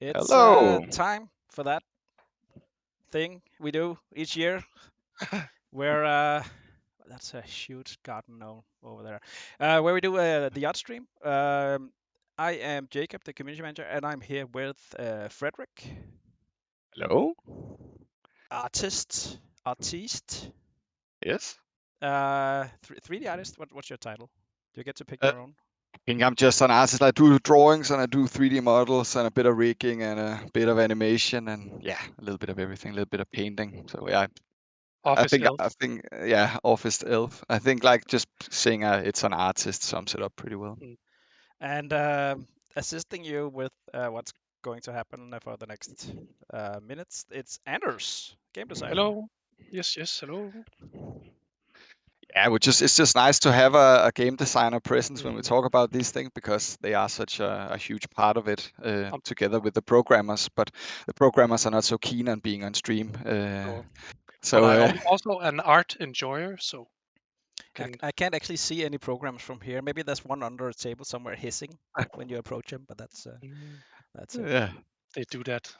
It's Hello. time for that thing we do each year where that's a huge garden over there. Where we do the art stream. I am Jacob, the community manager, and I'm here with Frederick, Hello. artiste, Yes. 3D artist. What's your title? Do you get to pick Uh, your own? I think I'm just an artist. I do drawings and I do 3D models and a bit of rigging and a bit of animation and yeah, a little bit of everything, a little bit of painting. So yeah, Office elf. I think yeah, office elf. I think like just saying it's an artist sums it up pretty well. And assisting you with what's going to happen for the next minutes, it's Anders, game designer. Hello. Yes, hello. Yeah, it's just nice to have a game designer presence when we talk about these things because they are such a huge part of it together with the programmers. But the programmers are not so keen on being on stream. But I'm also an art enjoyer, so I can't actually see any programs from here. Maybe there's one under a table somewhere hissing when you approach him, but that's it. yeah. They do that.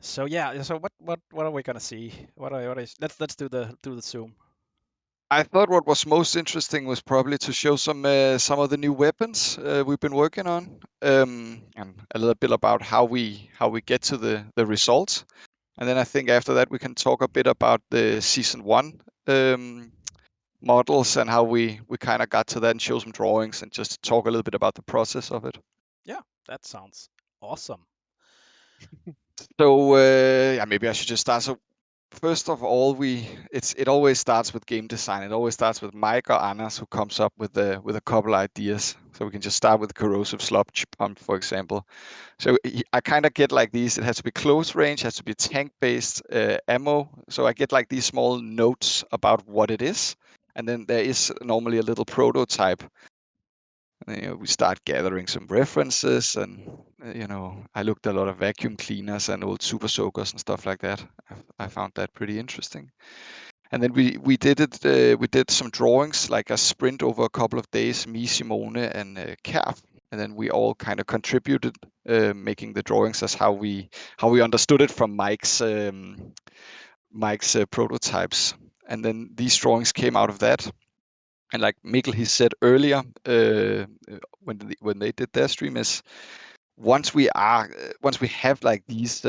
So yeah, so what are we gonna see? What is let's do the zoom. I thought what was most interesting was probably to show some of the new weapons we've been working on, and a little bit about how we get to the results. And then I think after that we can talk a bit about the season 1 models and how we kind of got to that and show some drawings and just talk a little bit about the process of it. Yeah, that sounds awesome. So yeah, maybe I should just start. So first of all, it always starts with game design. It always starts with Mike or Anders who comes up with a couple ideas. So we can just start with the corrosive sludge pump, for example. So I kind of get like these. It has to be close range, has to be tank-based ammo. So I get like these small notes about what it is, and then there is normally a little prototype. And, we start gathering some references, and I looked at a lot of vacuum cleaners and old super soakers and stuff like that. I found that pretty interesting. And then we did it. We did some drawings, like a sprint over a couple of days. Me, Simone, and Kerf, and then we all kind of contributed, making the drawings as how we understood it from Mike's prototypes. And then these drawings came out of that. And like Mikkel, he said earlier, when they did their stream, is once we have like these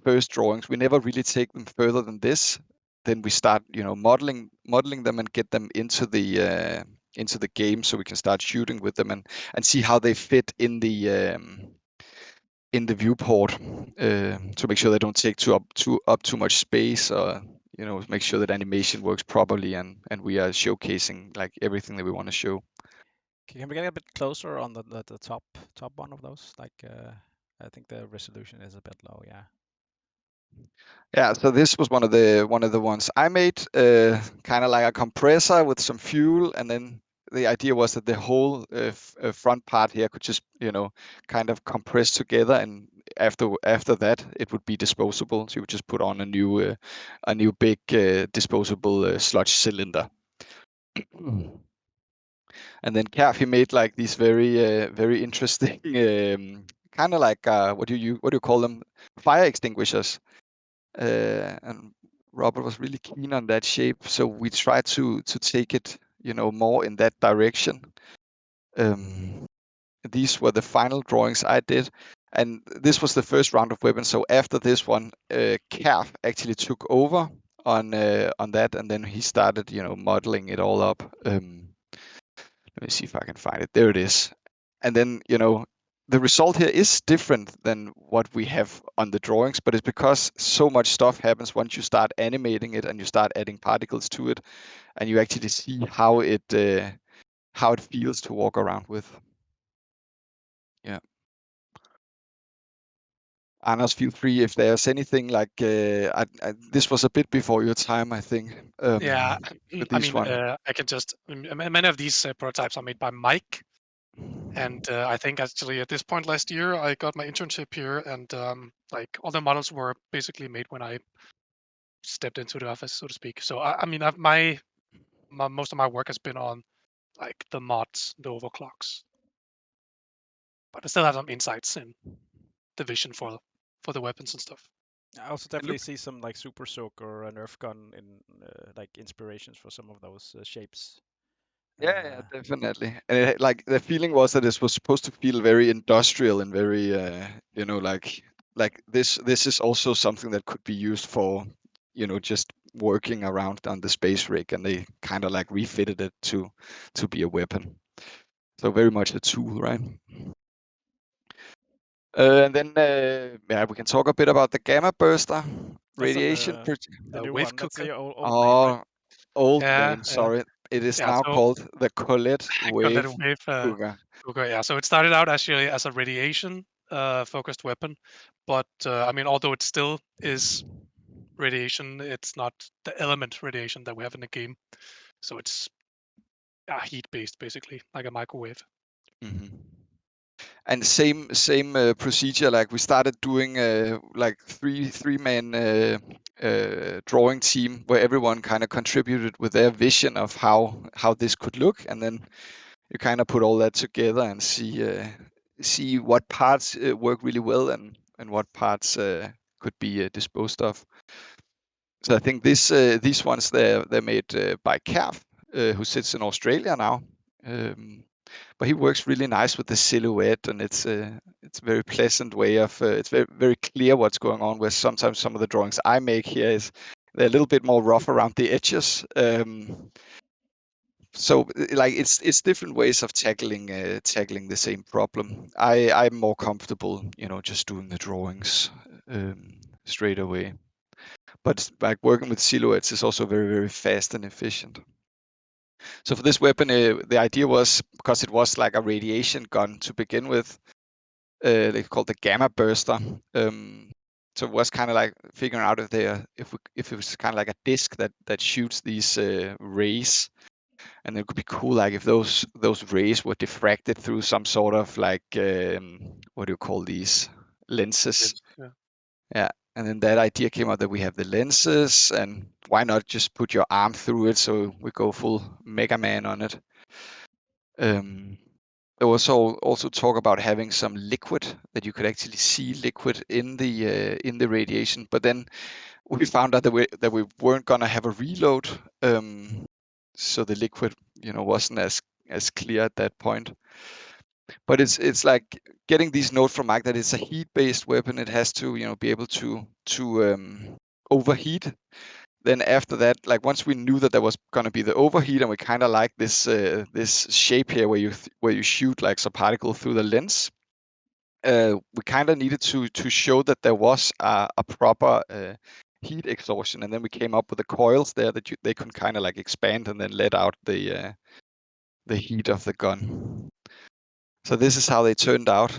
first drawings, we never really take them further than this. Then we start, modeling them and get them into the game, so we can start shooting with them and see how they fit in the viewport, to make sure they don't take too much space, or make sure that animation works properly, and we are showcasing like everything that we want to show. Can we get a bit closer on the top one of those? Like I think the resolution is a bit low. Yeah. Yeah, so this was one of the ones I made, kind of like a compressor with some fuel, and then the idea was that the whole front part here could just kind of compress together, and after that it would be disposable. So you would just put on a new big disposable sludge cylinder. And then Kerf, he made like these very interesting kind of like what do you call them, fire extinguishers. And Robert was really keen on that shape, so we tried to take it, more in that direction. These were the final drawings I did, and this was the first round of weapons. So after this one, Kerf actually took over on that, and then he started, modeling it all up. Let me see if I can find it. There it is. And then, the result here is different than what we have on the drawings, but it's because so much stuff happens once you start animating it and you start adding particles to it, and you actually see how it feels to walk around with. Yeah. Anders, feel free if there's anything like this was a bit before your time, I think. Yeah, With I this mean, one. I can just many of these prototypes are made by Mike, and I think actually at this point last year I got my internship here, and like all the models were basically made when I stepped into the office, so to speak. So I mean, my most of my work has been on like the mods, the overclocks, but I still have some insights in the vision for the weapons and stuff. I also And definitely look, see some like super soak or a Nerf gun in like inspirations for some of those shapes. yeah, definitely. And like the feeling was that it was supposed to feel very industrial and very, you know, like this is also something that could be used for, you know, just working around on the space rig, and they kind of like refitted it to be a weapon. So very much a tool, right? And then, yeah, we can talk a bit about the gamma burster That's radiation. the new Wave one. That's cooker. the old name, right? Old Yeah, name, yeah, sorry. It is yeah. now So called the Colette got that Wave wave Cooker. cooker. Yeah. So it started out actually as a radiation focused weapon, but I mean, although it still is radiation, it's not the element radiation that we have in the game. So it's heat based, basically, like a microwave. hmm And same procedure. Like we started doing like three man drawing team where everyone kind of contributed with their vision of how this could look, and then you kind of put all that together and see what parts work really well and what parts could be disposed of. So I think these ones they're made by Kerf, who sits in Australia now. But he works really nice with the silhouette, and it's very pleasant way of it's very clear what's going on. Where sometimes some of the drawings I make here is they're a little bit more rough around the edges. So like it's different ways of tackling the same problem. I'm more comfortable, you know, just doing the drawings straight away. But like working with silhouettes is also very fast and efficient. So for this weapon, the idea was because it was like a radiation gun to begin with. They called the gamma burster. So it was kind of like figuring out if it was kind of like a disc that shoots these rays, and it could be cool like if those rays were diffracted through some sort of like what do you call these lenses? Yeah. Yeah. And then that idea came out that we have the lenses, and why not just put your arm through it so we go full Mega Man on it. There was also talk about having some liquid, that you could actually see liquid in the radiation, but then we found out that we weren't gonna have a reload, so the liquid, you know, wasn't as clear at that point. But it's like getting these notes from Mike that it's a heat-based weapon. It has to, you know, be able to overheat. Then after that, like once we knew that there was gonna be the overheat, and we kind of like this shape here where you shoot like some particle through the lens, we kind of needed to show that there was a proper heat exhaustion, and then we came up with the coils there that they could kind of like expand and then let out the heat of the gun. So this is how they turned out.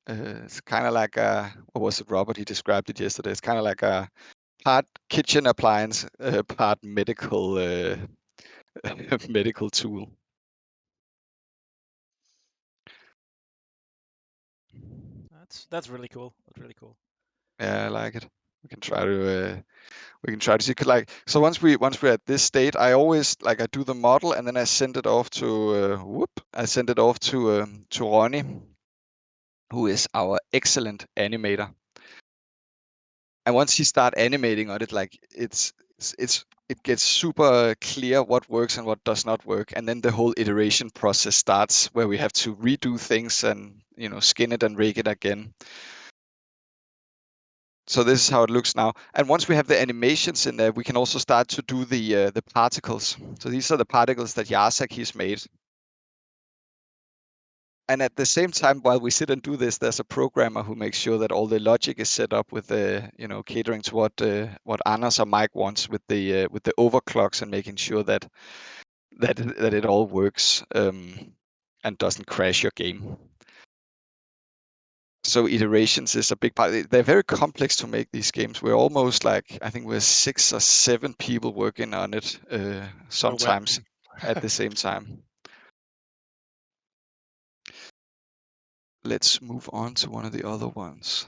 It's kind of like what was it, Robert? He described it yesterday. It's kind of like a part kitchen appliance, part medical medical tool. That's really cool. That's really cool. Yeah, I like it. We can try to see. 'Cause like, so once we're at this state, I always like I do the model and then I send it off to Ronnie, who is our excellent animator. And once he start animating on it, like it gets super clear what works and what does not work, and then the whole iteration process starts where we have to redo things and, you know, skin it and rig it again. So this is how it looks now. And once we have the animations in there, we can also start to do the particles. So these are the particles that Jacek he's made. And at the same time, while we sit and do this, there's a programmer who makes sure that all the logic is set up with the, you know, catering to what Anders or Mike wants with the overclocks, and making sure that it all works and doesn't crash your game. So iterations is a big part. They're very complex to make these games. We're almost like, I think we're 6 or 7 people working on it sometimes at the same time. Let's move on to one of the other ones.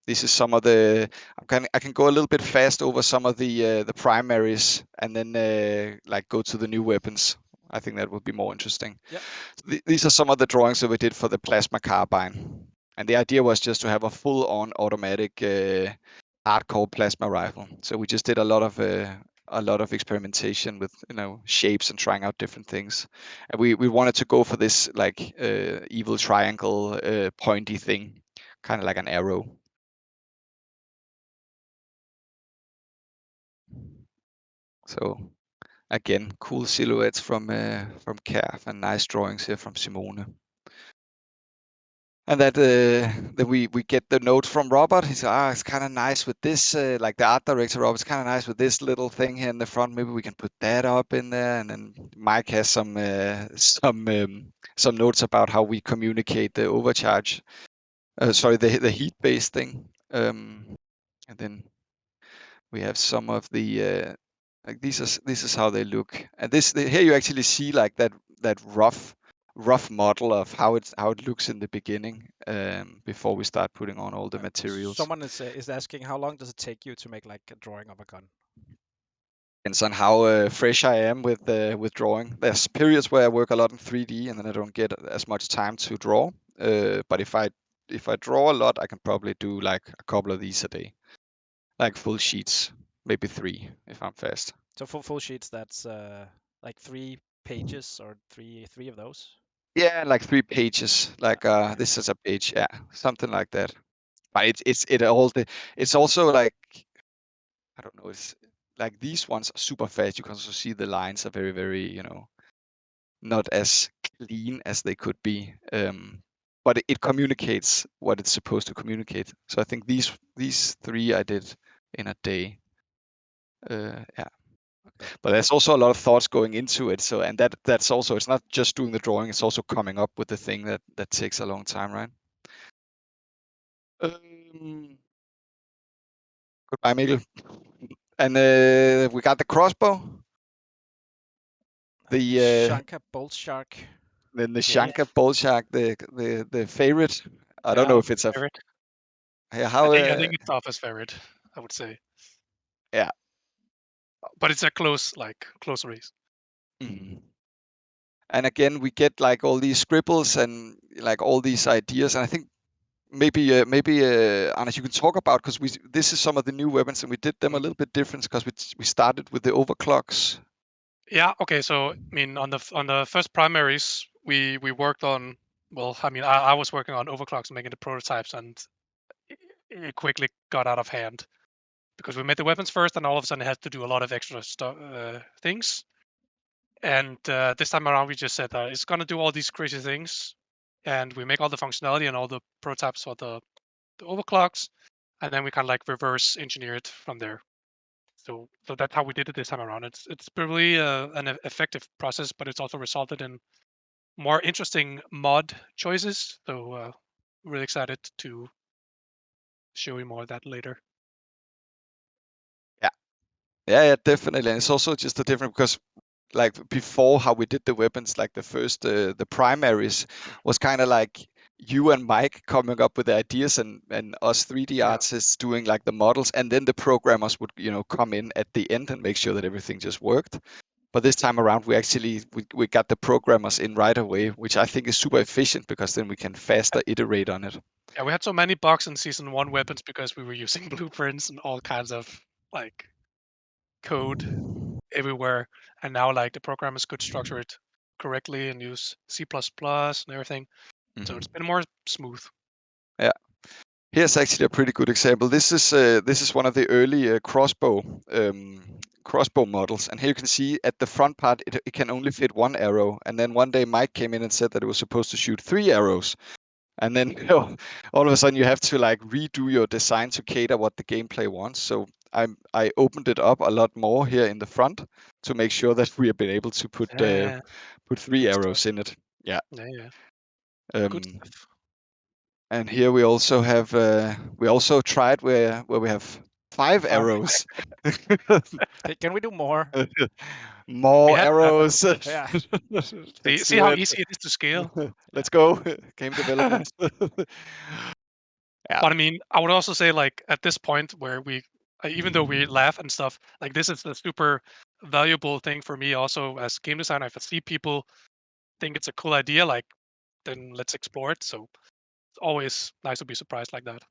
This is some of the. I can go a little bit fast over some of the primaries, and then like go to the new weapons. I think that would be more interesting. Yep. These are some of the drawings that we did for the plasma carbine, and the idea was just to have a full-on automatic hardcore plasma rifle. So we just did a lot of experimentation with shapes and trying out different things. And we wanted to go for this like evil triangle pointy thing, kind of like an arrow. So again, cool silhouettes from Kerf and nice drawings here from Simone. And that then we get the note from Robert. He said, it's kind of nice with this, like the art director Robert, it's kind of nice with this little thing here in the front. Maybe we can put that up in there. And then Mike has some notes about how we communicate the overcharge. The heat-based thing. And then we have some of the like this is how they look. And here you actually see like that rough model of how it looks in the beginning before we start putting on all the materials. Someone is asking, how long does it take you to make like a drawing of a gun? Depends on how fresh I am with drawing. There's periods where I work a lot in 3D and then I don't get as much time to draw. But if I draw a lot, I can probably do like a couple of these a day, like full sheets, maybe 3 if I'm fast. So for full sheets, that's like 3 pages or three of those. Yeah, like 3 pages. Like this is a page, yeah, something like that. But it's also like, I don't know, it's like these ones are super fast. You can also see the lines are very, very, not as clean as they could be. But it communicates what it's supposed to communicate. So I think these 3 I did in a day. Yeah. Okay. But there's also a lot of thoughts going into it. So and that's also, it's not just doing the drawing, it's also coming up with the thing that takes a long time, right? Goodbye, Mikkel. And we got the crossbow. The Shanka Bolt Shark. then the Yeah. Shanka Bull Shark, the favorite. I don't Yeah, know if it's a favorite. yeah, how I think it's Alpha's favorite, I would say. yeah. But it's a close race. Mhm. And again, we get like all these scribbles and like all these ideas, and I think maybe Anders, you can talk about, because this is some of the new weapons and we did them a little bit different because we started with the overclocks. Yeah. Okay. So I mean, on the first primaries, we worked on. Well, I mean, I was working on overclocks and making the prototypes, and it quickly got out of hand because we made the weapons first, and all of a sudden it had to do a lot of extra things. And this time around, we just said that it's gonna do all these crazy things, and we make all the functionality and all the prototypes for the overclocks, and then we kind of like reverse engineer it from there. So that's how we did it this time around. It's probably an effective process, but it's also resulted in more interesting mod choices. So really excited to show you more of that later. Yeah, definitely. And it's also just a different, because like before, how we did the weapons, like the first the primaries was kind of like you and Mike coming up with the ideas and us 3D artists doing like the models, and then the programmers would come in at the end and make sure that everything just worked. But this time around, we got the programmers in right away, which I think is super efficient, because then we can faster iterate on it. Yeah, we had so many bugs in season 1 weapons because we were using blueprints and all kinds of like code everywhere, and now like the programmers could structure it correctly and use C++ and everything. So it's been more smooth. Yeah. Here's actually a pretty good example. This is one of the early crossbow models, and here you can see at the front part it can only fit 1 arrow. And then one day Mike came in and said that it was supposed to shoot 3 arrows, and then all of a sudden you have to like redo your design to cater what the gameplay wants. So I opened it up a lot more here in the front to make sure that we have been able to put 3 Good arrows stuff. in it. Yeah. Good stuff. And here we also have we also tried where we have 5 arrows. Can we do more? We More had arrows. Yeah. Let's see do how it. easy it is to scale. Let's go. Game development. Yeah. But I mean, I would also say like at this point where we, even though we laugh and stuff, like this is the super valuable thing for me also as game designer. If I see people think it's a cool idea, like then let's explore it. So it's always nice to be surprised like that.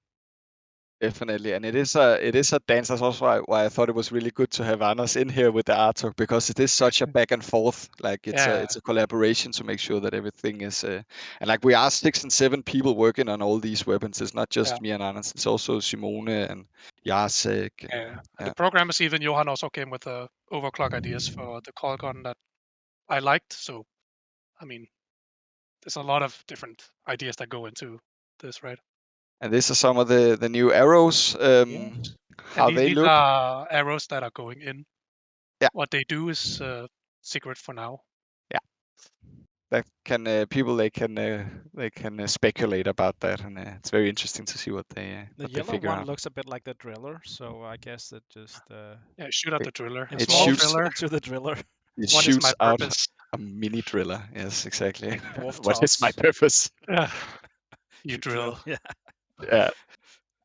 Definitely, and it is a dance. That's also why I thought it was really good to have Anders in here with the art talk, because it is such a back and forth. Like Yeah, it's a collaboration to make sure that everything is and like we are 6 and 7 people working on all these weapons. It's not just yeah, me and Anders. It's also Simone and Jacek. yeah. And Yeah. the programmers, even Johan, also came with overclock ideas for the coil gun that I liked. So I mean, there's a lot of different ideas that go into this, right? And these are some of the new arrows. Yes. And How they these look. are arrows that are going in. Yeah. What they do is secret for now. That can people they can speculate about that, and it's very interesting to see what The they yellow figure one out. looks a bit like the driller, so I guess it just Yeah, shoot at It, the driller. A it small shoots driller. into the driller. it What is my shoots out purpose? a mini driller. Yes, exactly. Dwarf What is my toss. purpose? Yeah, you You drill. Yeah. Yeah.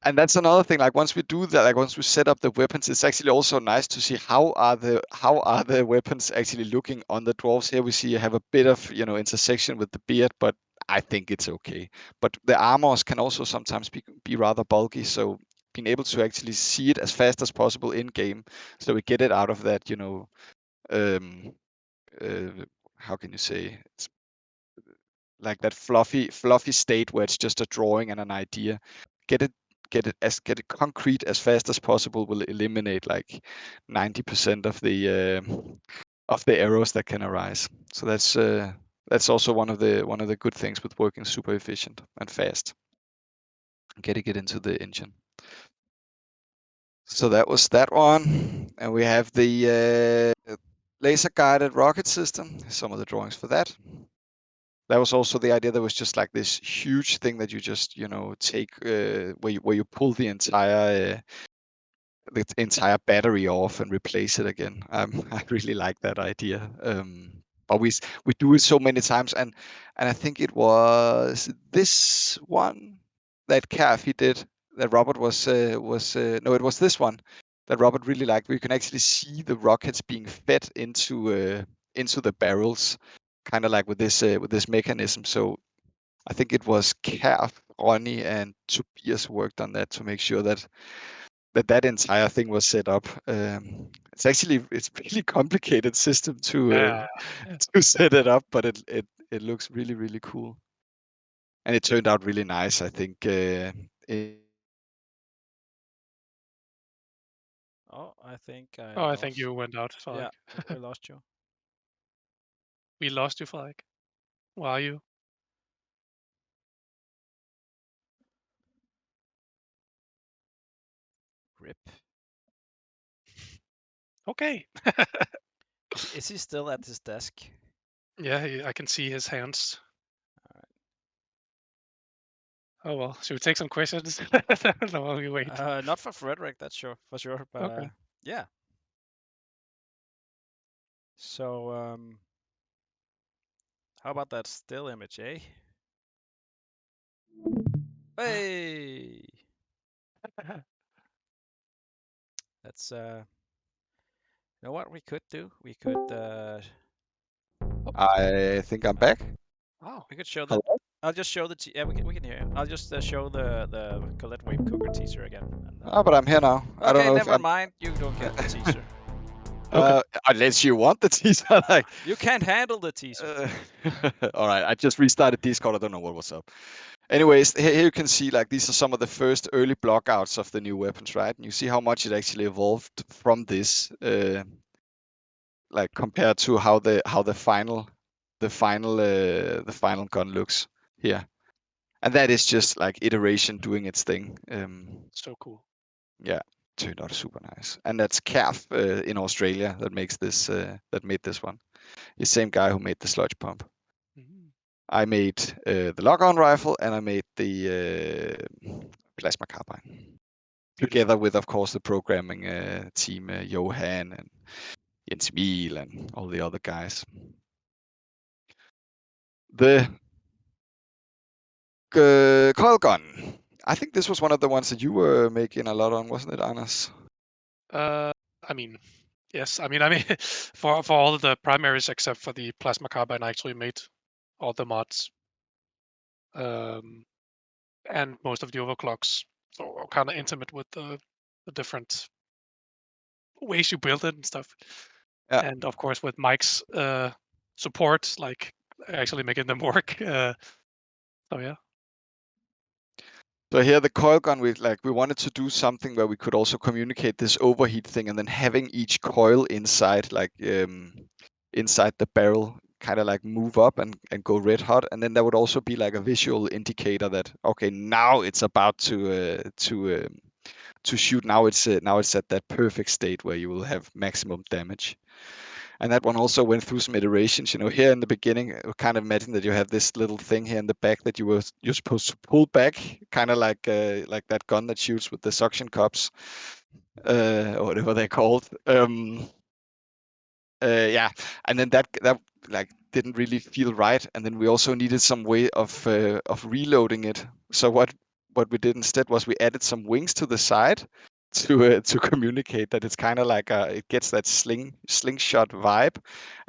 And that's another thing. Like once we do that, like once we set up the weapons, it's actually also nice to see how are the weapons actually looking on the dwarves. Here we see you have a bit of intersection with the beard, but I think it's okay. But the armors can also sometimes be rather bulky, so being able to actually see it as fast as possible in game, so we get it out of that, um, how can you say, it's like that fluffy state where it's just a drawing and an idea. Get it concrete as fast as possible will eliminate like 90% of the errors that can arise. So that's also one of the good things with working super efficient and fast. Getting it into the engine. So that was that one, and we have the laser guided rocket system. Some of the drawings for that. That was also the idea. There was just like this huge thing that you just take where you pull the entire battery off and replace it again. I really like that idea. But we do it so many times, and I think it was this one that Calf he did that Robert was no, it was this one that Robert really liked. Where you can actually see the rockets being fed into the barrels, kind of like with this mechanism. So I think it was Calf, Ronnie, and Tobias worked on that to make sure that entire thing was set up. It's a really complicated system Yeah. to set it up, but it looks really, really cool, and it turned out really nice. I think. Oh, I think I Oh, I think lost. you went out, Yeah, Falk. we lost you. We lost you, Falk. Where are you? Rip. Okay. Is he still at his desk? Yeah, I can see his hands. All Oh well, should we take some questions? No, while we wait. right. Not for Frederick, that's for sure. But Okay. yeah. So how about that still image, eh? Hey, that's you know what we could do? We could I think I'm back. Wow. we could show the. Hello? I'll just show the. Yeah, we can hear you. I'll just show the Colette Wave Cooker teaser again. And, Oh, but I'm here now. I don't okay, know if never I'm. mind. You don't get the teaser. Unless you want the teaser, like. You can't handle the teaser. All right, I just restarted Discord. I don't know what was up. Anyways, here you can see like these are some of the first early blockouts of the new weapons, right? And you see how much it actually evolved from this, like compared to how the final gun looks here. And that is just like iteration doing its thing. So cool. Yeah, turned out super nice. And that's Calf in Australia that makes this that made this one. The same guy who made the sludge pump. Mhm. I made the lock-on rifle and I made the plasma carbine. Together with, of course, the programming team, Johan and Jens Miel and all the other guys. The coil gun. I think this was one of the ones that you were making a lot on, wasn't it, Anders? I mean, Yes, I mean, for all of the primaries except for the plasma carbine, I actually made all the mods, and most of the overclocks. So I'm kind of intimate with the different ways you build it and stuff. Yeah. And of course, with Mike's support, like actually making them work. So yeah. So here the coil gun, we wanted to do something where we could also communicate this overheat thing, and then having each coil inside inside the barrel kind of like move up and go red hot, and then there would also be like a visual indicator that okay, now it's about to shoot. Now it's at that perfect state where you will have maximum damage. And that one also went through some iterations. You know, here in the beginning, kind of imagine that you have this little thing here in the back that you're supposed to pull back, kind of like that gun that shoots with the suction cups, or whatever they're called. Yeah, and then that like didn't really feel right. And then we also needed some way of reloading it. So what we did instead was we added some wings to the side to communicate that it's kind of like it gets that slingshot vibe,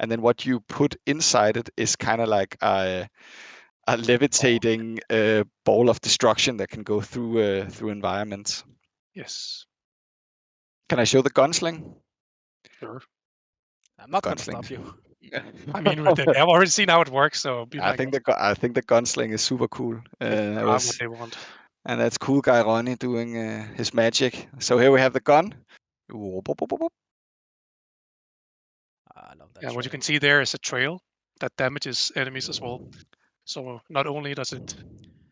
and then what you put inside it is kind of like a levitating ball of destruction that can go through environments. Yes. Can I show the gunsling? Sure. I'm not gonna Gunsling. stop you. I mean, I've already seen how it works, so be I my think guest. I think the gunsling is super cool. If That what was, they want. and that's cool guy Ronnie doing his magic. So here we have the gun. I love that And what you trail. can see there is a trail that damages enemies as well. So not only does it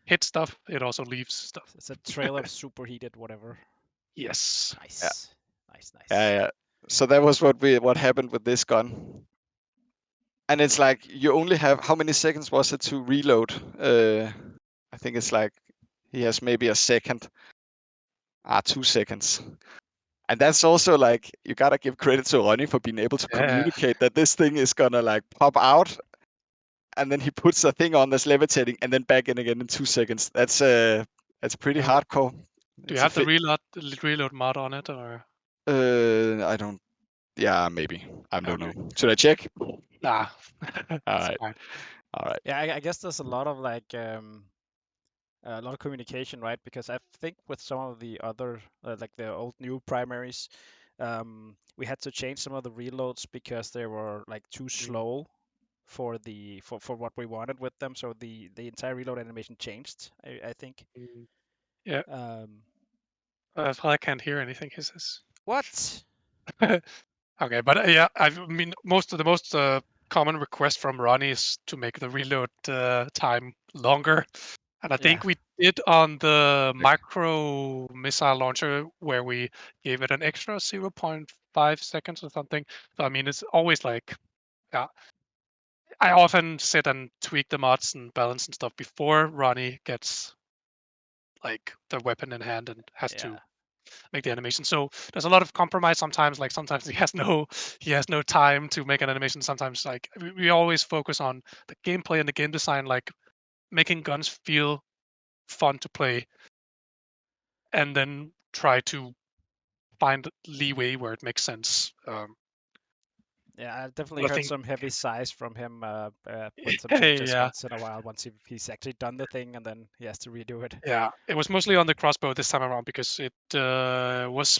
hit stuff, it also leaves stuff. It's a trail of superheated whatever. Yes. Yeah. Nice. Nice. Yeah. So that was what happened with this gun. And it's like you only have, how many seconds was it to reload? I think it's like he has maybe a second. 2 seconds. And that's also like you gotta give credit to Ronnie for being able to Yeah. communicate that this thing is gonna like pop out, and then he puts a thing on that's levitating, and then back in again in 2 seconds. That's pretty Yeah. hardcore. Do you It's have the reload mod on it, or? I don't. Yeah, maybe. I don't Okay. know. Should I check? Nah. All It's right. fine. All right. Yeah, I guess there's a lot of like a lot of communication, right? Because I think with some of the other like the old new primaries, we had to change some of the reloads because they were like too slow for for what we wanted with them. So the entire reload animation changed. I think. Yeah. I can't hear anything he says. What? Okay, but yeah, I mean, most common request from Ronnie is to make the reload time longer, and I Yeah. think we did on the micro missile launcher where we gave it an extra 0.5 seconds or something. So I mean, it's always like, yeah, I often sit and tweak the mods and balance and stuff before Ronnie gets like the weapon in hand and has Yeah. to make the animation. So there's a lot of compromise sometimes. Like sometimes he has no time to make an animation. Sometimes like we always focus on the gameplay and the game design, like making guns feel fun to play, and then try to find leeway where it makes sense. Yeah, I definitely But I heard think some heavy sighs from him with some changes yeah, once in a while. Once he's actually done the thing, and then he has to redo it. yeah, it was mostly on the crossbow this time around because it was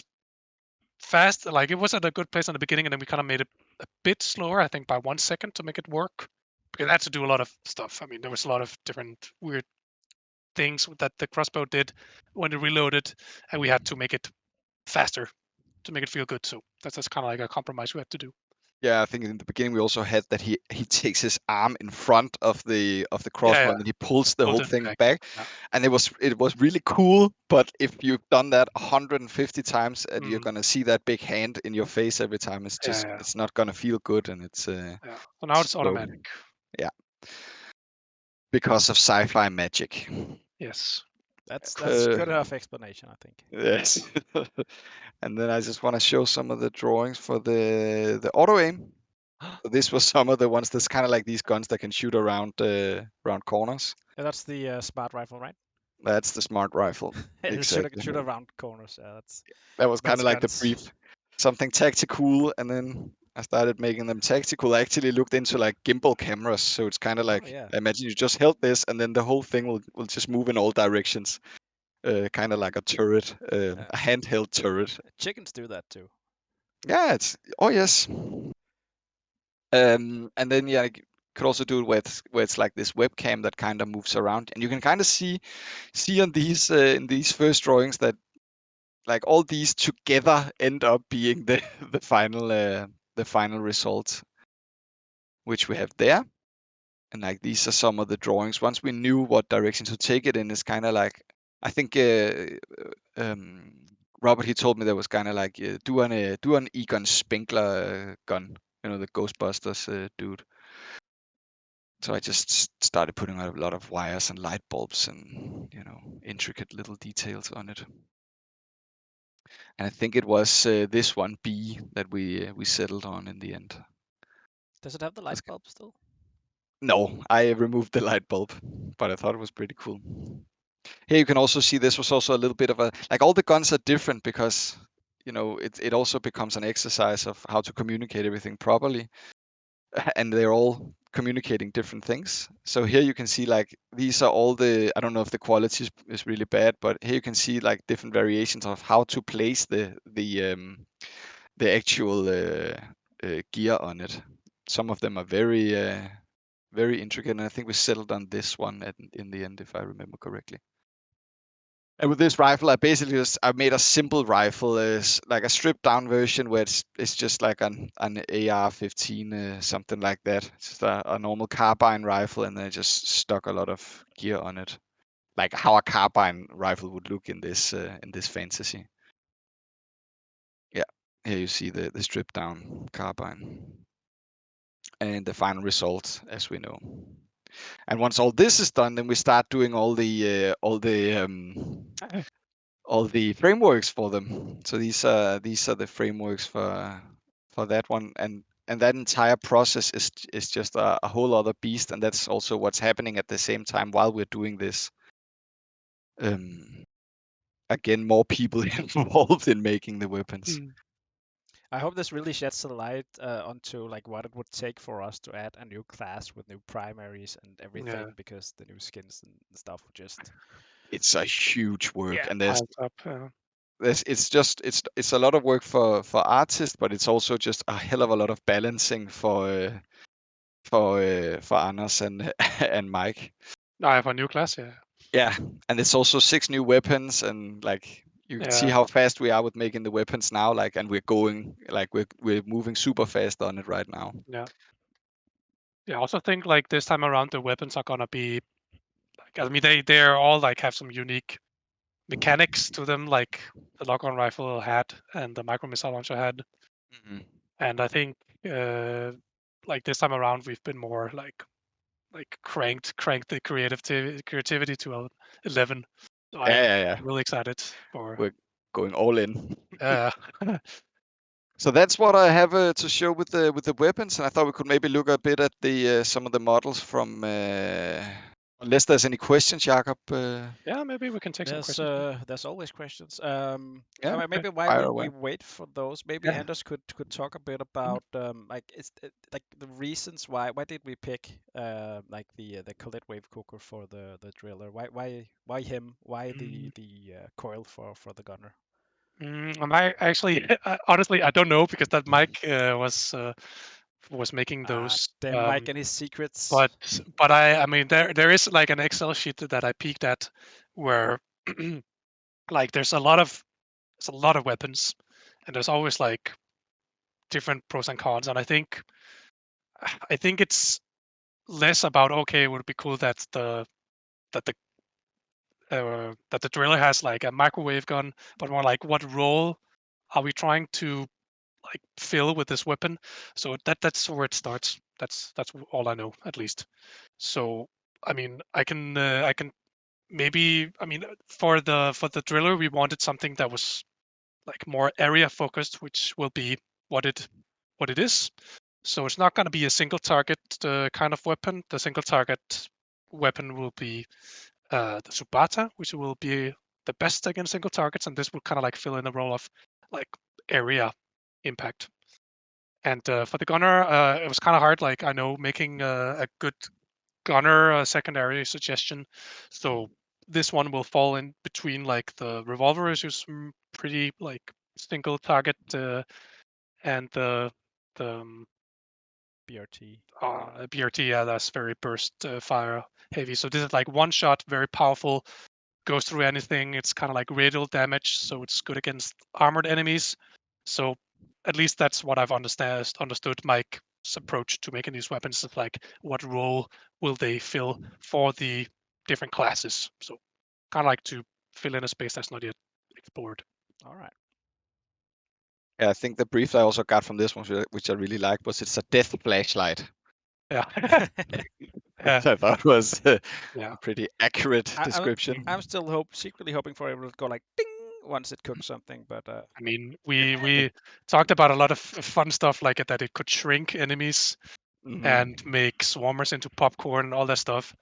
fast. Like it was at a good place in the beginning, and then we kind of made it a bit slower. I think by 1 second to make it work, because I had to do a lot of stuff. I mean, there was a lot of different weird things that the crossbow did when it reloaded, and we had to make it faster to make it feel good. So that's kind of like a compromise we had to do. Yeah, I think in the beginning we also had that he takes his arm in front of the crossbow, Yeah, and then he pulls the pulled whole it thing back. back. Yeah. And it was really cool. But if you've done that 150 times and you're Mm, gonna see that big hand in your face every time, it's just yeah. it's not gonna feel good, and it's Yeah. So now it's slow. automatic. Yeah, because of sci-fi magic. Yes. That's Uh, good enough explanation, I think. yes. And then I just want to show some of the drawings for the auto aim. So this was some of the ones that's kind of like these guns that can shoot around corners. Yeah, that's the smart rifle, right? That's the smart rifle. It Exactly. should around corners. Yeah, that's That was kind nice of like the guns. brief. something tactical, and then I started making them tactical. I actually looked into like gimbal cameras, so it's kind of like yeah. I imagine you just held this, and then the whole thing will just move in all directions, kind of like a turret, a handheld turret. Chickens do that too. Yeah, oh yes. And then yeah, you could also do it where it's like this webcam that kind of moves around, and you can kind of see on these in these first drawings that like all these together end up being the final result, which we have there. And like these are some of the drawings. Once we knew what direction to take it in, it's kind of like I think Robert he told me there was kind of like do an Egon Spinkler gun, you know, the Ghostbusters dude. So I just started putting out a lot of wires and light bulbs and intricate little details on it. And I think it was this one B that we settled on in the end. Does it have the light bulb still? No, I removed the light bulb, but I thought it was pretty cool. Here you can also see this was also a little bit of a like all the guns are different because it also becomes an exercise of how to communicate everything properly, and they're all communicating different things. So here you can see like these are all I don't know if the quality is really bad, but here you can see like different variations of how to place the actual gear on it. Some of them are very intricate, and I think we settled on this one in the end, if I remember correctly. And with this rifle, I made a simple rifle, like a stripped down version where it's just like an AR-15, something like that. It's just a normal carbine rifle, and then I just stuck a lot of gear on it, like how a carbine rifle would look in this fantasy. Yeah, here you see the stripped down carbine, and the final result, as we know. And once all this is done, then we start doing all the frameworks for them. So these are the frameworks for that one, and that entire process is just a whole other beast, and that's also what's happening at the same time while we're doing this. Again, more people involved in making the weapons. I hope this really sheds a light onto like what it would take for us to add a new class with new primaries and everything, Yeah. because the new skins and stuff would just It's a huge work, yeah. and Piled up. it's a lot of work for artists, but it's also just a hell of a lot of balancing for Anders and and Mike. I have a new class, yeah. Yeah, and it's also 6 new weapons, and like you can see Yeah. how fast we are with making the weapons now. Like, and we're going like we're moving super fast on it right now. Yeah. Yeah, I also think like this time around the weapons are gonna be like, I mean they're all like have some unique mechanics to them, like the lock-on rifle had and the micro missile launcher had. Mm-hmm. And I think like this time around we've been more like cranked the creativity to 11. So Yeah. I'm really excited for We're going all in. uh So that's what I have to show with the weapons, and I thought we could maybe look a bit at the some of the models from. Unless there's any questions, Jakob. yeah, maybe we can take some questions. there's always questions. Yeah, Maybe while fire we away. wait for those, maybe Yeah. Anders could talk a bit Mhm. about like like the reasons why did we pick like the Colette wave cooker for the driller? Why him? Why Mm, the coil for the gunner? I actually honestly I don't know because that Mike was making those. Damn Mike and his secrets. But I mean there is like an Excel sheet that I peeked at where like there's a lot of weapons and there's always like different pros and cons, and I think it's less about okay, it would be cool that that the the driller has like a microwave gun, but more like what role are we trying to like fill with this weapon? So that's where it starts. That's all I know at least. So I mean I can maybe I mean for the driller we wanted something that was like more area focused, which will be what it is. So it's not going to be a single target kind of weapon. The single target weapon will be the Subata, which will be the best against single targets, and this will kind of like fill in the role of like area impact. And for the gunner, it was kind of hard. Like I know making a good gunner secondary suggestion. So this one will fall in between like the revolver is just pretty like single target and the BRT. BRT. Yeah, that's very burst fire heavy. So this is like one shot, very powerful, goes through anything. It's kind of like radial damage, so it's good against armored enemies. So at least that's what I've understood Mike's approach to making these weapons is like what role will they fill for the different classes. So kind of like to fill in a space that's not yet explored. All right. Yeah, I think the brief I also got from this one, which I really liked, was it's a death flashlight. Yeah. I thought was Yeah. a pretty accurate I'm description. still secretly hoping for it to go like ding once it cooks something, but I mean, we talked about a lot of fun stuff like it, that it could shrink enemies and make swarmers into popcorn and all that stuff.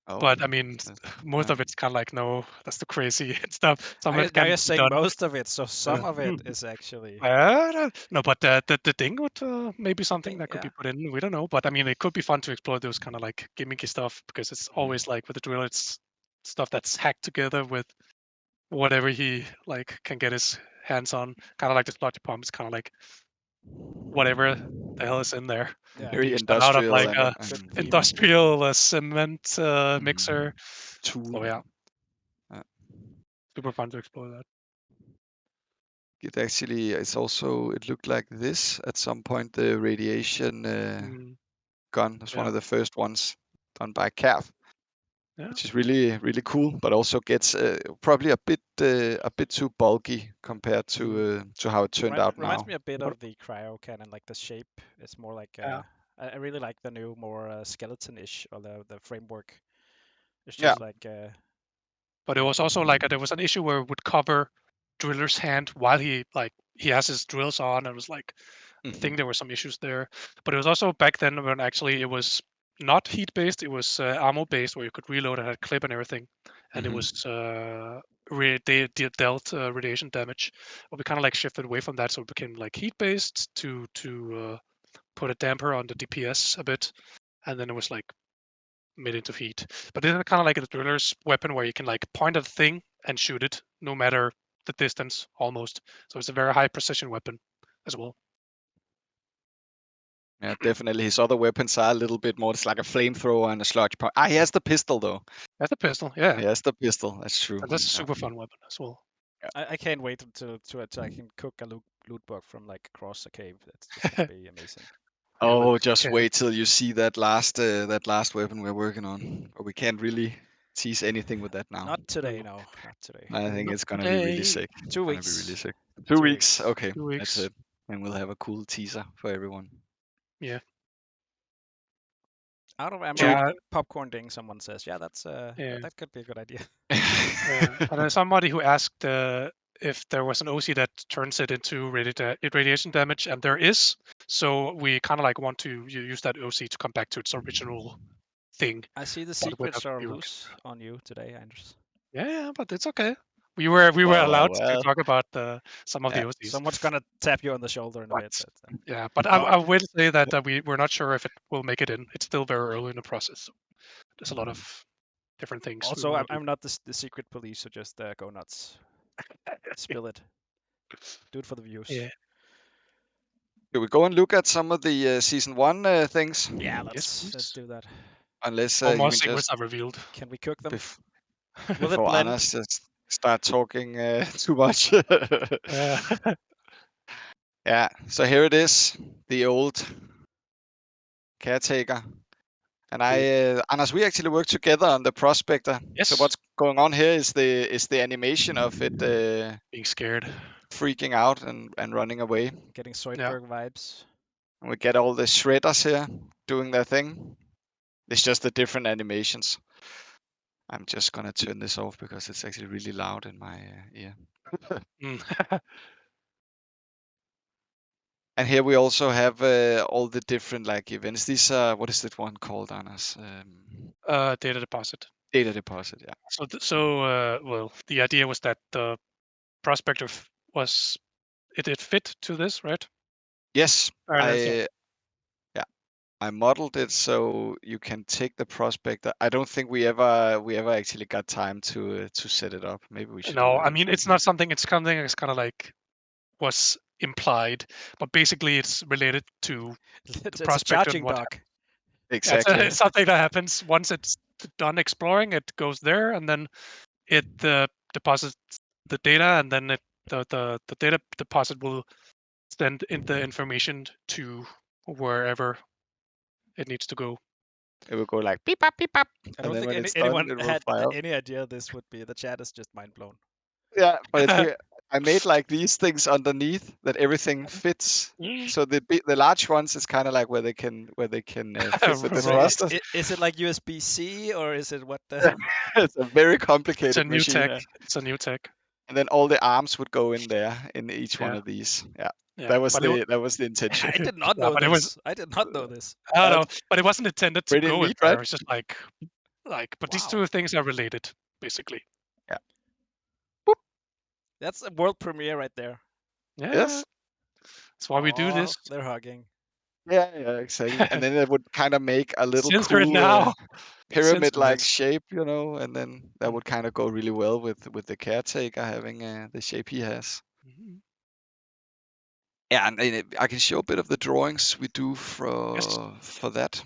Oh, But I mean, most yeah. of it's kind of like, no, that's too crazy and stuff. Some of now it can you're be saying done. most of it, so some of it is actually No, but the thing would maybe something that could be yeah. put in. We don't know, but I mean, it could be fun to explore those kind of like gimmicky stuff because it's always like with the drill, it's stuff that's hacked together with whatever he like can get his hands on. Kind of like the sludge pump. It's kind of like whatever the hell is in there. Yeah. Very You start out of industrial like a Good and theme. industrial cement mixer. tool. So yeah, Yeah. super fun to explore that. It actually, it looked like this at some point. The radiation gun was one Yeah. of the first ones done by Cav, Yeah. which is really really cool, but also gets probably a bit too bulky compared to how it turned out Reminds now. me a bit What- of the cryo cannon, like the shape. It's more like Yeah. I really like the new, more skeleton-ish, or the framework. It's Yeah. just like But it was also like there was an issue where it would cover driller's hand while he has his drills on. It was like I think there were some issues there. But it was also back then when actually it was not heat based. It was ammo based, where you could reload and had clip and everything, and it was they dealt radiation damage. But we kind of like shifted away from that, so it became like heat based to put a damper on the DPS a bit, and then it was like made into heat. But this is kind of like a driller's weapon where you can like point at a thing and shoot it, no matter the distance, almost. So it's a very high precision weapon as well. Yeah, definitely. His other weapons are a little bit more. It's like a flamethrower and a sludge pump. He has the pistol though. That's a pistol, yeah. He has the pistol. That's true. And that's a Yeah. super fun weapon as well. I can't wait until I can cook a loot bug from like across a cave. That's just gonna be amazing. Oh, Look, just okay. wait till you see that last weapon we're working on. But we can't really tease anything with that now. Not today, No. no, not today. I think Not it's gonna be really today. sick. 2 Gonna be weeks. really sick. 2 2 weeks. weeks. Okay, 2 that's weeks. it. And we'll have a cool teaser for everyone. Yeah. Out of ammo, Yeah. popcorn ding. Someone says, yeah, that's Yeah. that could be a good idea. Yeah. And there's somebody who asked if there was an OC that turns it into radiation damage, and there is. So we kind of like want to use that OC to come back to its original thing. I see the But without secrets are the loose on you today, Anders. Yeah, but it's okay. We were allowed to talk about some of the OCs. Someone's gonna tap you on the shoulder in a bit. Yeah, but I will say that we're not sure if it will make it in. It's still very early in the process. So there's a lot of different things. Also, I'm not the secret police, so just go nuts. Spill it. Do it for the views. Yeah. Can we go and look at some of the season 1 things? Yeah, Yes, let's do that. Unless All you more can secrets just are revealed. Can we cook them? bef- Will it before blend? Anders just start talking too much. Yeah, so here it is, the old caretaker. And Anders, we actually worked together on the prospector. Yes. So what's going on here is the animation of it Being scared, freaking out and running away. Getting Zoidberg vibes. And we get all the shredders here doing their thing. It's just the different animations. I'm just gonna turn this off because it's actually really loud in my ear. And here we also have all the different like events. These are, what is that one called, Anders? data deposit. Data deposit, yeah. Well, the idea was that the prospector it fit to this, right? Yes, Or that's it. I modeled it so you can take the prospector. I don't think we ever actually got time to set it up. Maybe we should do No, that I at mean some it's point. not something. It's something that's kind of like was implied, but basically it's related to the It's a prospector and charging what. dock. Yeah, it's, Exactly. it's something that happens once it's done exploring. It goes there, and then it deposits the data, and then the data deposit will send in the information to wherever it needs to go. It will go like beep up, I and don't then think when it's done, anyone it will had fire up. any idea this would be. The chat is just mind blown. Yeah, but it's weird. I made like these things underneath that everything fits. So the large ones is kind of like where they can fit with the So Right. thrusters. is it like USB-C or is it what the? It's a very It's a complicated new machine. tech. It's a new tech. And then all the arms would go in there in each one Yeah. of these. Yeah, Yeah. that was But it, the intention. I did not yeah, know but it was. this. I did not know this. I don't know, That's but it wasn't intended to pretty go in neat, there. right? It's just like. But these Wow, two things are related, basically. Yeah. that's a world premiere right there. Yeah. Yes. That's why we do this. They're hugging. Yeah, exactly. And then it would kind of make a little Censor it cool now. pyramid-like Censor shape, and then that Mm. would kind of go really well with the caretaker having the shape he has. Mhm. Yeah, and I can show a bit of the drawings we do for that.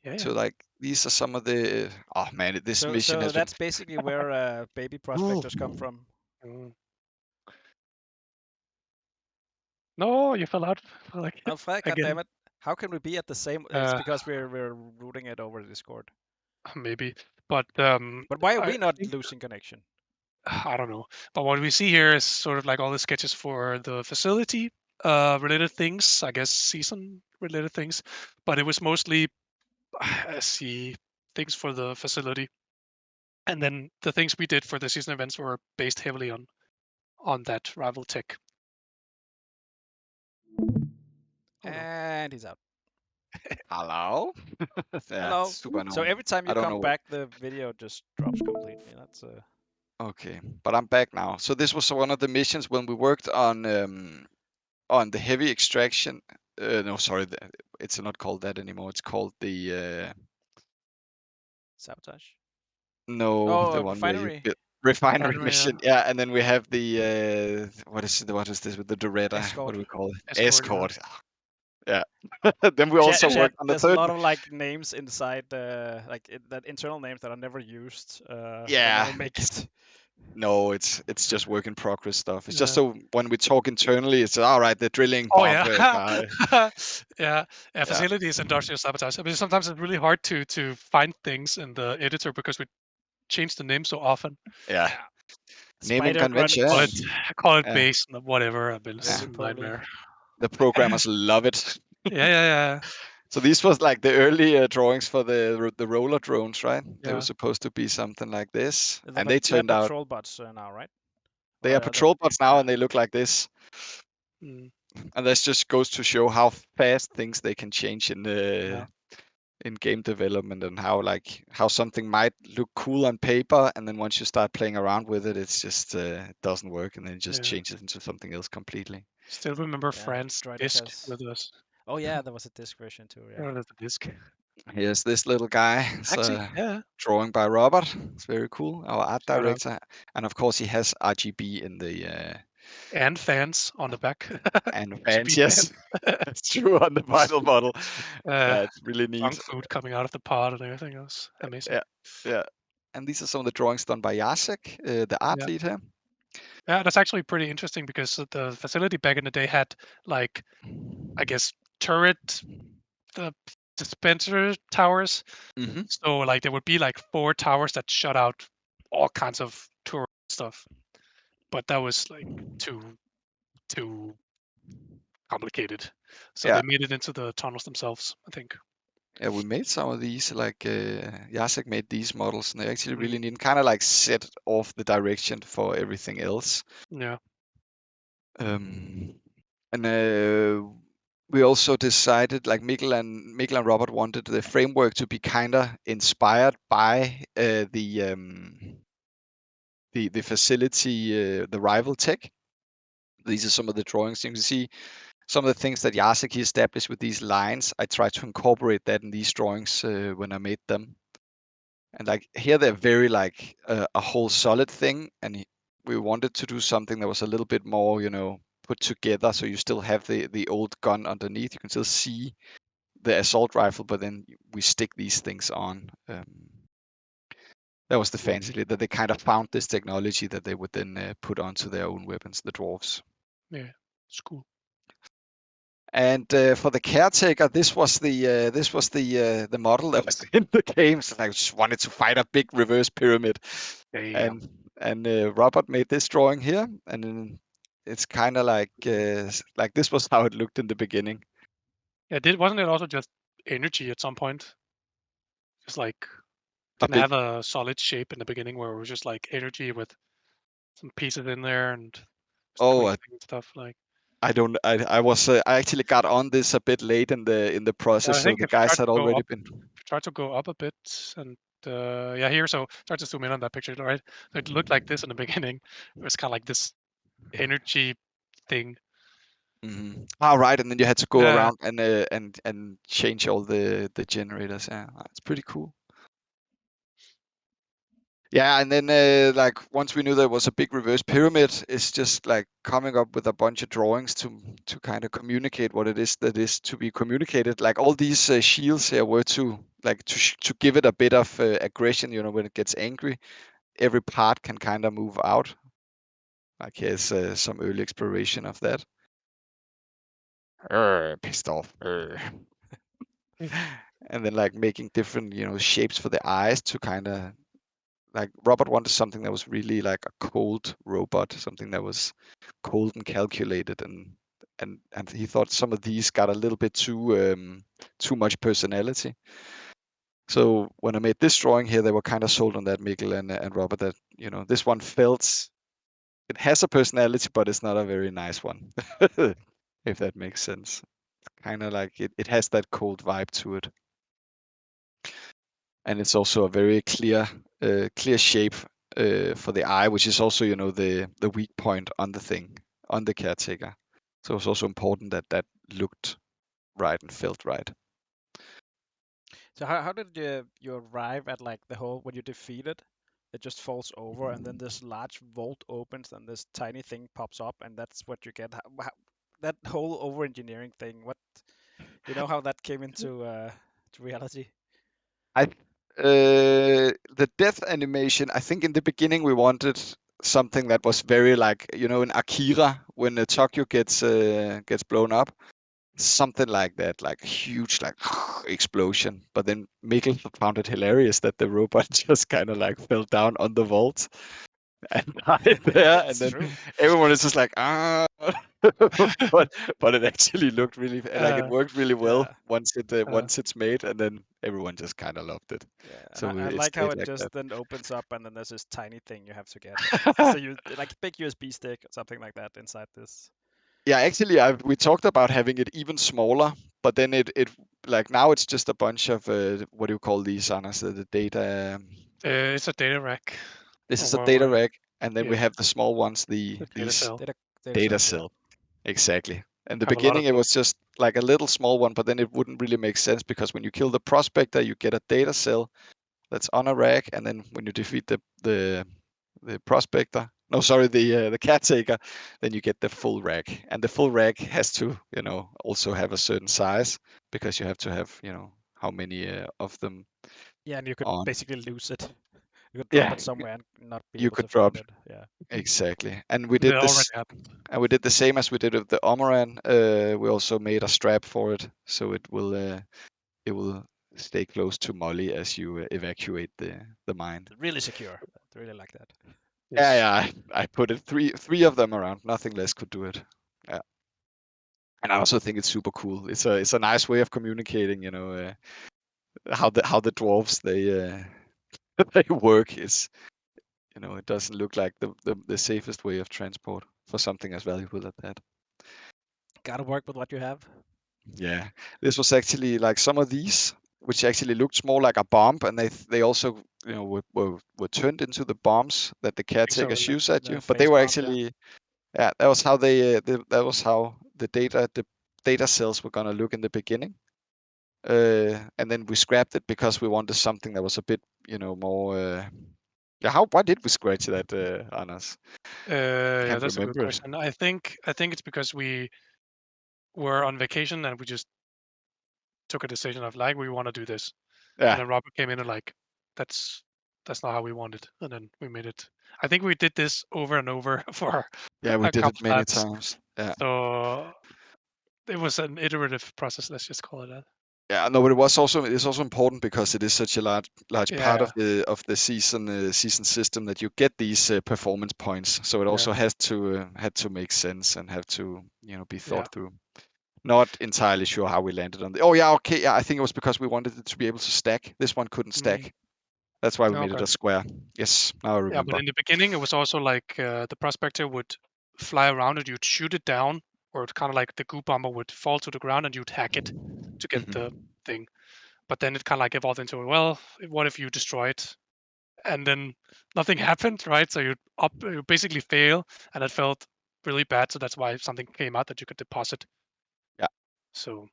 Yeah. So like these are some of the oh man, this mission So has been that's basically where baby prospectors come from. Mm. No, you fell out. Like Oh, Fred, again, goddammit. How can we be at the same? It's because we're routing it over Discord. maybe. But But why are I we not think losing connection? I don't know. But what we see here is sort of like all the sketches for the facility related things, I guess season related things. But it was mostly I see things for the facility. And then the things we did for the season events were based heavily on that rival tech. Oh, no. And he's out. hello. Yeah, Hello. super So annoying. every time I you don't come know. back, the video just drops completely. That's Okay, but I'm back now. So this was one of the missions when we worked on the heavy extraction. No, sorry, it's not called that anymore. It's called the sabotage. no, Oh, the one where you refinery. build refinery Refinery, mission. Yeah, and then we have the what is this with the Doretta? What Escort. do we call it? Escort, yeah. Yeah. Then we also Chat, worked on the there's a third. lot of like names inside that internal names that are never used or Yeah, never make it. no, it's just work in progress stuff. It's just Yeah. so when we talk internally, it's all right. The drilling Oh buff yeah, guy. yeah. Yeah, Facilities industrial sabotage. I mean, sometimes it's really hard to find things in the editor because we change the name so often. yeah. Yeah. Naming Spider grunt. convention. Call it Yeah, base, whatever. I mean, it's yeah. a Roly poly. nightmare. The programmers love it. Yeah. So these was like the early drawings for the roller drones, right? They were Yeah. supposed to be something like this, and They're they turned out patrol bots now, right? they Or are are they? patrol bots now, Yeah. and they look like this. Mm, And this just goes to show how fast things they can change in yeah. in game development, and how something might look cool on paper, and then once you start playing around with it, it's just it doesn't work, and then it just Yeah. changes into something else completely. Still remember Yeah. France Droidic disc has. with us. Oh yeah, there was a disc version too. Yeah. The disc. Here's this little guy. It's Actually, a yeah. drawing by Robert. It's very cool. Our art Shout out. director, and of course he has RGB in the And fans on the back. and GB fans. Yes, that's true on the vital model. Yeah, it's really Junk neat. food coming out of the pod and everything else. Amazing. Yeah, yeah. And these are some of the drawings done by Jacek, the art Yeah. lead here. Yeah, that's actually pretty interesting because the facility back in the day had like, I guess, turret the dispenser towers. Mm-hmm. So like there would be like 4 towers that shut out all kinds of turret stuff. But that was like too complicated. So Yeah, they made it into the tunnels themselves, I think. yeah. We made some of these. Like Jacek made these models, and they actually really Mm, neat. Kind of like set off the direction for everything else. yeah. And we also decided, like Mikkel and Robert wanted the framework to be kind of inspired by the facility, the rival tech. These are some of the drawings you can see. some of the things that Jacek he established with these lines, I tried to incorporate that in these drawings when I made them. And like here, they're very like a whole solid thing, and we wanted to do something that was a little bit more, put together. So you still have the old gun underneath. You can still see the assault rifle, but then we stick these things on. That was the fancy that they kind of found this technology that they would then put onto their own weapons, the dwarves. Yeah, it's cool. And for the caretaker, this was the model that was in the game. So I just wanted to fight a big reverse pyramid, Damn. and Robert made this drawing here, and then it's kind of like this was how it looked in the beginning. Yeah, wasn't it also just energy at some point? Just like A didn't big, have a solid shape in the beginning where it was just like energy with some pieces in there and just oh, twisting and stuff like. I don't. I actually got on this a bit late in the process, I so think the if you try guys to had go already up, been. try to go up a bit and yeah, here. So try to zoom in on that picture, right? So it looked like this in the beginning. It was kind of like this energy thing. Mm-hmm. All right, and then you had to go Yeah. around and change all the generators. Yeah, it's pretty cool. Yeah, and then like once we knew there was a big reverse pyramid, it's just like coming up with a bunch of drawings to kind of communicate what it is that is to be communicated. Like all these shields here were to to give it a bit of aggression. When it gets angry, every part can kind of move out. Like here's some early exploration of that. Pissed off. And then like making different shapes for the eyes to kind of like Robert wanted something that was really like a cold robot, something that was cold and calculated, and he thought some of these got a little bit too much personality. So when I made this drawing here, they were kind of sold on that, Mikkel and Robert, that this one felt it has a personality, but it's not a very nice one, if that makes sense. Kind of like it has that cold vibe to it. And it's also a very clear shape for the eye, which is also the weak point on the thing, on the caretaker. So it's also important that that looked right and felt right. So how did you arrive at like the whole when you defeat it? It just falls over, and then this large vault opens, and this tiny thing pops up, and that's what you get. That whole over engineering thing. What how that came into to reality? I the death animation. I think in the beginning we wanted something that was very like in Akira when Tokyo gets blown up. Something like that, like a huge like explosion. But then Mikkel found it hilarious that the robot just kind of like fell down on the vault and died there, and It's then true. everyone is just like but it actually looked really like it worked really well Yeah. once it's made, and then everyone just kind of loved it. Yeah, and So I it like how stayed it like just that. then opens up, and then there's this tiny thing you have to get. So you like a big USB stick or something like that inside this. Yeah, actually, we talked about having it even smaller, but then it like now it's just a bunch of what do you call these, Anders? The data. It's a data rack. This Or is a data what- rack, and then we yeah, have the small ones, the data these cell. Data data cells, yeah. cell. Exactly. In the Have a lot of beginning, it was those. just like a little small one, but then it wouldn't really make sense because when you kill the prospector, you get a data cell that's on a rack, and then when you defeat the prospector, no, sorry, the caretaker, then you get the full rack, and the full rack has to also have a certain size because you have to have how many of them Yeah, and you could on. basically lose it. You could drop Yeah, it somewhere and not be you able could to drop find it. Yeah. exactly, and we did That already this. happened. And we did the same as we did with the Omoran. We also made a strap for it, so it will stay close to Molly as you evacuate the mine. Really secure. I really like that. Yeah, Yes. yeah. I put it three of them around. Nothing less could do it. Yeah, and I also think it's super cool. It's a nice way of communicating. How the dwarves they they work is it doesn't look like the safest way of transport for something as valuable as that. Gotta work with what you have. Yeah, this was actually like some of these, which actually looked more like a bomb, and they also were turned into the bombs that the I think so. caretaker Yeah. shoots at The you. But they face were bombs, yeah. actually that was how that was how the data data cells were gonna look in the beginning. And then we scrapped it because we wanted something that was a bit, more. Yeah, why did we scratch that, Anders? Yeah, Can't that's a good remember it. question. I think it's because we were on vacation and we just took a decision of like we want to do this, and Yeah, then Robert came in and like that's not how we want it, and then we made it. I think we did this over and over for yeah, we a did it couple many times, times. Yeah, so it was an iterative process. Let's just call it that. yeah. No, but it's also important because it is such a large part Yeah, of the season system that you get these performance points. So it yeah, also had to make sense and have to be yeah. thought through. Not entirely sure how we landed on the. Oh yeah, okay. Yeah, I think it was because we wanted it to be able to stack. This one couldn't Mm, stack. That's why we made it okay. a square. Yes, now I Yeah, but remember. in the beginning, it was also like the prospector would fly around and you'd shoot it down, or it's kind of like the goo bomber would fall to the ground and you'd hack it to get the Mhm. thing. But then it kind of like evolved into, well, what if you destroy it? And then nothing happened, right? So you basically fail, and it felt really bad. So that's why something came out that you could deposit. Yeah. So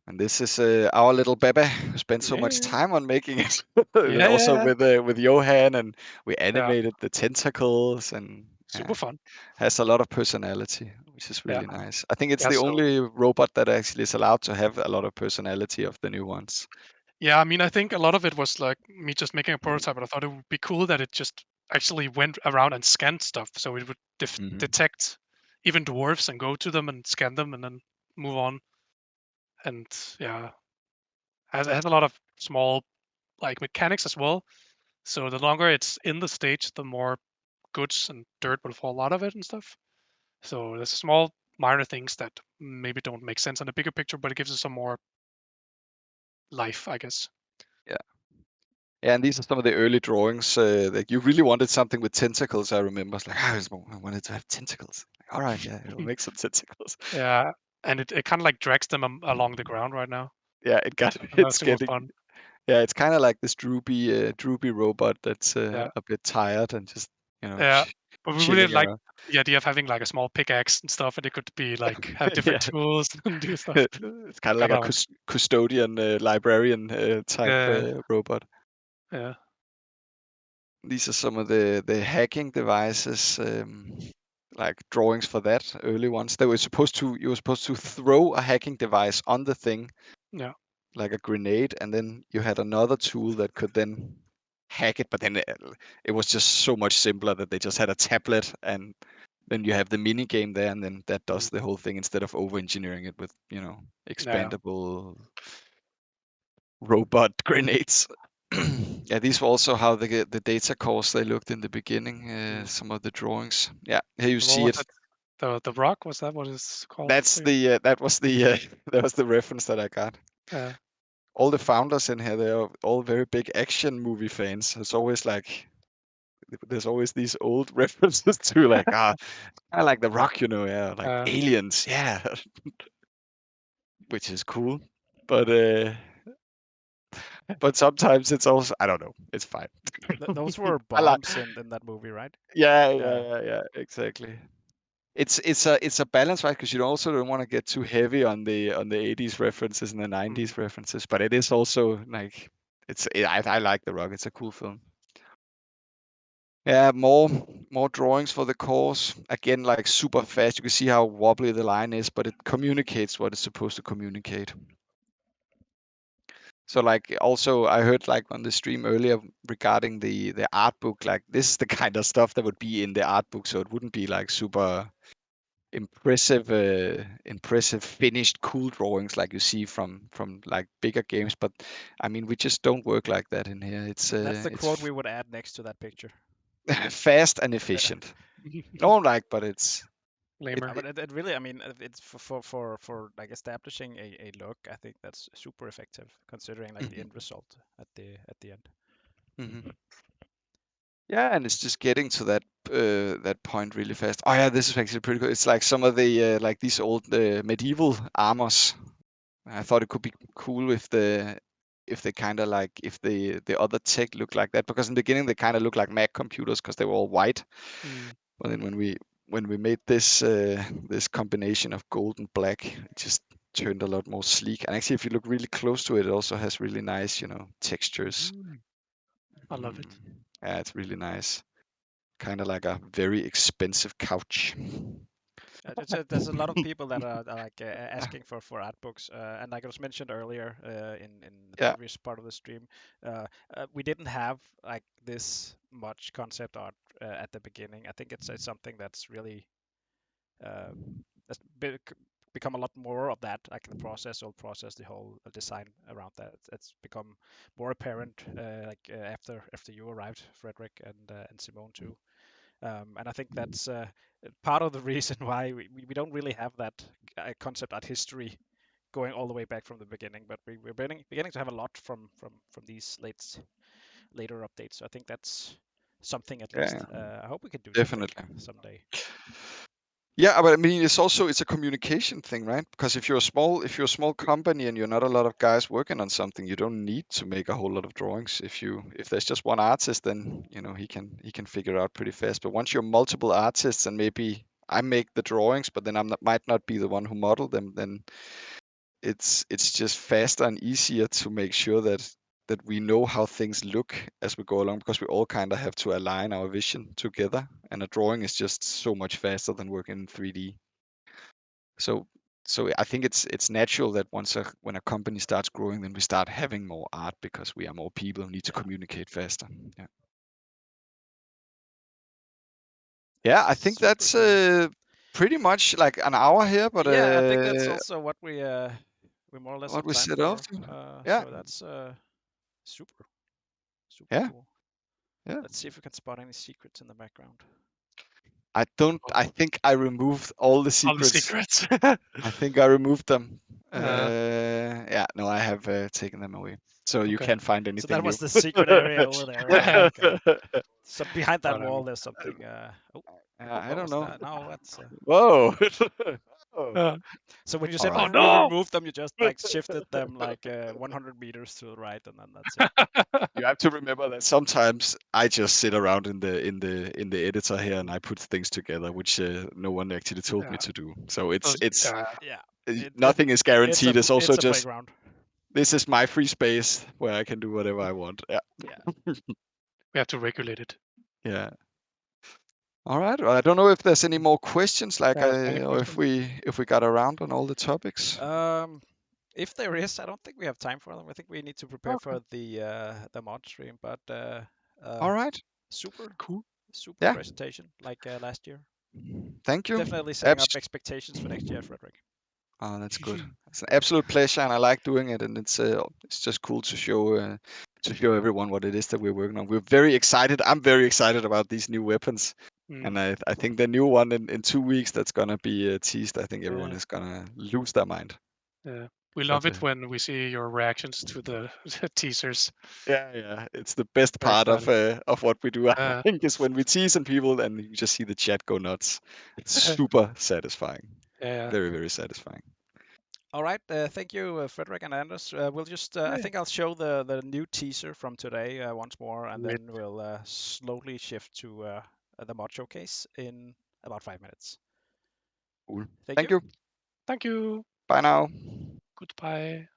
And this is our little Bebe who spent so much yeah, time on making it. yeah, yeah, Also yeah, with Johan, and we yeah. animated the tentacles, and Super fun. has a lot of personality, which is Yeah, really nice. I think it's yeah. the So only robot that actually is allowed to have a lot of personality of the new ones. yeah, I mean, I think a lot of it was like me just making a prototype, but I thought it would be cool that it just actually went around and scanned stuff, so it would Mhm. detect even dwarves and go to them and scan them and then move on. And yeah, it has a lot of small like mechanics as well. So the longer it's in the stage, the more goods and dirt will fall out of it and stuff. So there's small minor things that maybe don't make sense in the bigger picture, but it gives it some more life, I guess. Yeah. Yeah, and these are some of the early drawings. Like you really wanted something with tentacles. I remember. It's like, I wanted to have tentacles. Like, all right, yeah, we'll make some tentacles. Yeah, and it kind of like drags them along the ground right now. Yeah, it got And that's it's super getting. fun. Yeah, it's kind of like this droopy robot that's Yeah, a bit tired and just yeah. But we really chilling like around. the idea of having like a small pickaxe and stuff, and it could be like have different Yeah, tools and do stuff. it's kind of like Kind a of like custodian, librarian type yeah, robot. yeah, These are some of the hacking devices, like drawings for that, early ones. You were supposed to throw a hacking device on the thing, yeah. like a grenade, and then you had another tool that could then hack it. But then it was just so much simpler that they just had a tablet, and then you have the mini game there, and then that Mm, does the whole thing instead of over engineering it with yeah, expandable robot grenades. Yeah, these were also how the data cores they looked in the beginning. mm. Some of the drawings. Yeah, here you And what see was it. it? The rock? Was that what it's called? That's the that was the that was the reference that I got. Yeah, All the founders in here, they are all very big action movie fans. It's always like there's always these old references to like I like the Rock, yeah, like uh, aliens, yeah, which is cool. But but sometimes it's also I don't know. It's fine. Those were I like bombs in that movie, right? Yeah. yeah, exactly. It's a balance, right? Because you also don't want to get too heavy on the 80s references and the mm, 90s references, but it is also like I like The Rock. It's a cool film. Yeah, more drawings for the course. Again, like super fast. You can see how wobbly the line is, but it communicates what it's supposed to communicate. So like also I heard like on the stream earlier regarding the art book, like this is the kind of stuff that would be in the art book, so it wouldn't be like super impressive finished cool drawings like you see from like bigger games. But I mean we just don't work like that in here. That's the quote we would add next to that picture. fast and Yeah. efficient. No, like, but it's lamer. But it really, I mean, it's for like establishing a look. I think that's super effective considering like the Mhm, end result at the end. mhm. Yeah, and it's just getting to that point really fast. Oh yeah, this is actually pretty cool. It's like some of the like these old medieval armors. I thought it could be cool if they kind of like if the other tech looked like that, because in the beginning they kind of looked like Mac computers because they were all white. Mm, But then when we made this this combination of gold and black, it just turned a lot more sleek. And actually, if you look really close to it, it also has really nice, textures. I love it. Yeah, it's really nice. Kind of like a very expensive couch. There's a lot of people that are like asking for art books, and like I was mentioned earlier in the Yeah. previous part of the stream, we didn't have like this much concept art at the beginning. I think it's something that's really uh, that's become a lot more of that, like the whole process, the whole design around that. It's become more apparent after you arrived, Frederick, and Simone too. And I think that's part of the reason why we don't really have that concept art history going all the way back from the beginning. But we're beginning to have a lot from these later updates. So I think that's something at least. Yeah, I hope we can do something definitely. someday. Yeah, but I mean, it's a communication thing, right? Because if you're a small company and you're not a lot of guys working on something, you don't need to make a whole lot of drawings. If there's just one artist, then he can figure it out pretty fast. But once you're multiple artists and maybe I make the drawings, but then might not be the one who model them, then it's just faster and easier to make sure that we know how things look as we go along, because we all kind of have to align our vision together, and a drawing is just so much faster than working in 3D. So I think it's natural that when a company starts growing, then we start having more art because we are more people who need to communicate faster. Yeah. Yeah, I think Super that's cool. pretty much like an hour here, but Yeah, I think that's also what we more or less what have we planned set off for. to. Yeah, So that's super yeah, cool. yeah. Let's see if we can spot any secrets in the background. I don't. I think I removed all the All the secrets. secrets. I think I removed them. Uh, Yeah, no, I have taken them away, so you okay. can't find So anything that new. was the secret area over there. Okay. So behind that Whatever. wall, there's something. Oh, I what don't was know. that? No, that's. Whoa. Oh. Uh, So when you All said oh right. we no! removed them, you just like shifted them like 100 meters to the right, and then that's it. You have to remember that sometimes I just sit around in the editor here and I put things together, which no one actually told me Yeah. to do. So it's Yeah, nothing is guaranteed. It's also it's a just playground. this is my free space where I can do whatever I want. Yeah. Yeah. We have to regulate it. Yeah. All right. Well, I don't know if there's any more questions, like That was many or if questions. we got around on all the topics. If there is, I don't think we have time for them. I think we need to prepare Okay. for the mod stream. But All right. super Cool. super Yeah. presentation like last year. Thank you. Definitely setting up expectations for next year, Frederick. Oh, that's good. It's an absolute pleasure, and I like doing it. And it's just cool to show everyone what it is that we're working on. We're very excited. I'm very excited about these new weapons, and I think the new one in 2 weeks that's gonna be teased. I think everyone is gonna lose their mind. Yeah. We love it when we see your reactions to the teasers. Yeah, it's the best Very part exciting. of what we do. I Uh, think is when we tease some people and you just see the chat go nuts. It's super satisfying. yeah. Very, very satisfying. All right, thank you, Frederick and Anders. We'll just, I think I'll show the new teaser from today once more, and Great. then we'll slowly shift to the mod showcase in about 5 minutes. Cool. Thank Thank you. you. Thank you. Bye now. Goodbye.